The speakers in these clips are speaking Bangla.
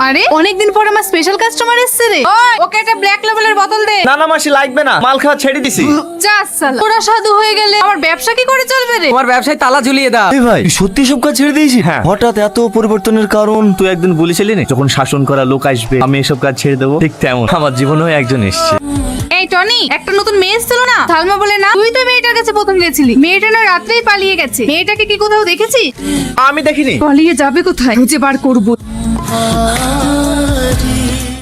আরে অনেকদিন পর আমার স্পেশাল কাস্টমার এসেছে রে। ওই ওকে একটা ব্ল্যাক লেভেলের বোতল দে। না না মাসি লাগবে না, মাল খাওয়া ছেড়ে দিছি। যা সালা, তোরা সাধু হয়ে গেলে আমার ব্যবসা কি করে চলবে রে? তোমার ব্যবসায় তালা ঝুলিয়ে দাও। এই ভাই তুই সত্যি সব কাজ ছেড়ে দিয়েছিস? হ্যাঁ। হঠাৎ এত পরিবর্তনের কারণ তুই একদিন বলেছিলি না, যখন শাসন করা লোক আসবে আমি এসব কাজ ছেড়ে দেবো, ঠিক তেমন আমার জীবনেও একজন এসেছে। এই টনি, একটা নতুন মেয়ে এসেছিল না, সালমা বলে না? তুই তো মেয়েটার কাছে প্রথম গেছিলি। মেয়েটা না রাত্রেই পালিয়ে গেছে। মেয়েটাকে কি কোথাও দেখেছিস? আমি দেখিনি। পালিয়ে যাবে কোথায়? খুঁজে বার করবো।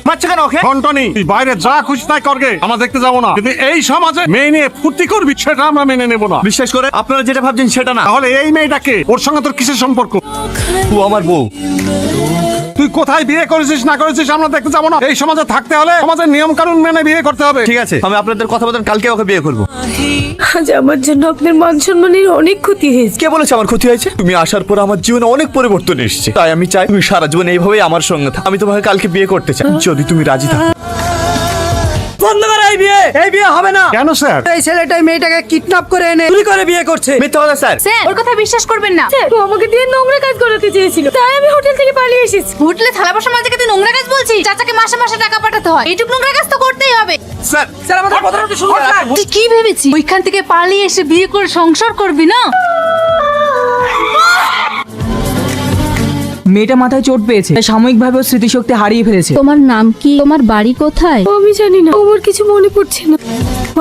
মারছে কেন ওকে? টনি তুই বাইরে যা খুশি তাই করগে, আমরা দেখতে যাবো না, কিন্তু এই সমাজে মেয়ে নিয়ে ফুর্তি করবি সেটা আমরা মেনে নেবো না। বিশ্বাস করে আপনারা যেটা ভাবছেন সেটা না। তাহলে এই মেয়েটাকে, ওর সঙ্গে তোর কিসের সম্পর্ক? ও আমার বউ। তুই কোথায় বিয়ে করেছিস না করেছিস আমরা দেখতে যাবো না। এই সমাজে থাকতে হলে সমাজের নিয়ম কানুন মেনে বিয়ে করতে হবে। ঠিক আছে, আমি আপনাদের কথা বলেন কালকে ওকে বিয়ে করবো। আজ আমার জন্য আপনার মান সম্মানের অনেক ক্ষতি হয়েছে। কে বলেছে আমার ক্ষতি হয়েছে? তুমি আসার পর আমার জীবনে অনেক পরিবর্তন এসেছে, তাই আমি চাই তুমি সারা জীবন এইভাবেই আমার সঙ্গে থাকো। আমি তোমাকে কালকে বিয়ে করতে চাই, যদি তুমি রাজি থাকো। বন্ধ কর এই বিয়ে। এই বিয়ে হবে না। কেন স্যার? এই ছেলেটাই মেয়েটাকে কিডন্যাপ করে এনে চুরি করে বিয়ে করছে। মিথ্যা কথা স্যার। স্যার, ওর কথা বিশ্বাস করবেন না। ও আমাকে দিয়ে নোংরা কাজ করাতে চেয়েছিল, তাই আমি হোটেল থেকে পালিয়ে এসেছি। হোটেলে থালা বাসন মাঝে তুই নোংরা কাজ বলছিস? চাচাকে মাসে মাসে টাকা পাঠাতে হয়, এইটুক নোংরা কাজ তো করতেই হবে। স্যার স্যার আমাদের কথাটা একটু শুনুন স্যার। তুই কি ভেবেছিস ওইখান থেকে পালিয়ে এসে বিয়ে করে সংসার করবি না? মেয়েটা মাথায় চোট পেয়েছে, তাই সাময়িকভাবে ওর স্মৃতিশক্তি হারিয়ে ফেলেছে। তোমার নাম কি? তোমার বাড়ি কোথায়? আমি জানি না, আমার কিছু মনে পড়ছে না।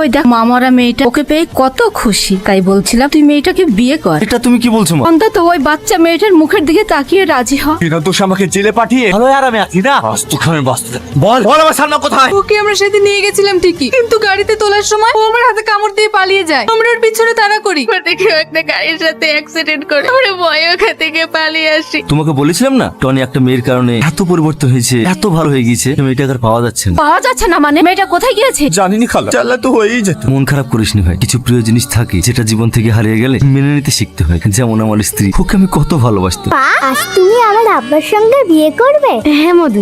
ওই দেখ, মামারা মেয়েটা ওকে পেয়ে কত খুশি, তাই বলছিলাম তুই মেয়েটাকে বিয়ে কর। এটা তুমি কি বলছো মা? অন্তত ওই বাচ্চা মেয়েটার মুখের দিকে তাকিয়ে রাজি হ। বিনা দোষ আমাকে জেলে পাঠিয়ে ভালো আরামে আছি না, তোখানে বাঁচতে বল বল আমার সামনে কোথায়? ওকে আমরা সেদিন নিয়ে গেছিলাম ঠিকই, কিন্তু গাড়িতে তোলার সময় ও আমার হাতে কামড় দিয়ে পালিয়ে যায়। আমরা ওর পিছনে তাড়া করি, কেউ একটা গাড়ির সাথে অ্যাক্সিডেন্ট করে আমরা ভয়ে ওখান থেকে পালিয়ে আসি। তোমাকে বলেছিলাম না টনি একটা মেয়ের কারণে এত পরিবর্তন হয়েছে, এত ভালো হয়ে গিয়েছে, মেয়েটাকে আর পাওয়া যাচ্ছে না। পাওয়া যাচ্ছে না মানে? মেয়েটা কোথায় গিয়েছে? জানিনি খালা, জানলে তো হয়েই যেত। মন খারাপ করিসনি ভাই, কিছু প্রিয় জিনিস থাকে যেটা জীবন থেকে হারিয়ে গেলে মেনে নিতে শিখতে হয়। যেমন আমার স্ত্রী, ওকে আমি কত ভালোবাসতাম। আজ তুমি আমার আব্বার সঙ্গে বিয়ে করবে? হ্যাঁ মধু।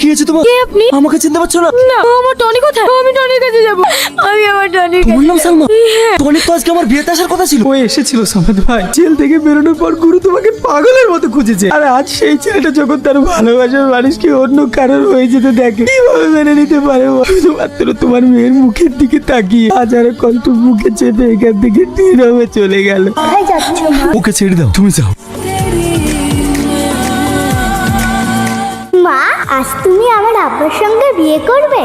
কি হয়েছে তোমার? কে আপনি? আমাকে চিনতে পারছো না? না, আমার টনি কোথায়? আমি টনির কাছে যাব। আমি আমার টনির তোমার নাম সালমা? টনি তো আজকে আমার বিয়েতে আসার কথা ছিল। ও এসেছিল সামাদ ভাই, জেল থেকে বেরোনোর পর গুরু তোমাকে পাগলের মতো খুঁজেছে। আর আজ সেই ছেলেটা যখন তার ভালোবাসার মানুষকে অন্য কারোর হয়ে যেতে দেখে, কিভাবে মেনে নিতে পারে? শুধুমাত্র তোমার মেয়ের মুখের দিকে তাকিয়ে হাজারো কষ্ট মুখে চেপে এখান থেকে নীরবে চলে গেল। কোথায় যাচ্ছ মা? ওকে ছেড়ে দাও, তুমি যাও। মা, আজ তুমি আমার আব্বার সঙ্গে বিয়ে করবে?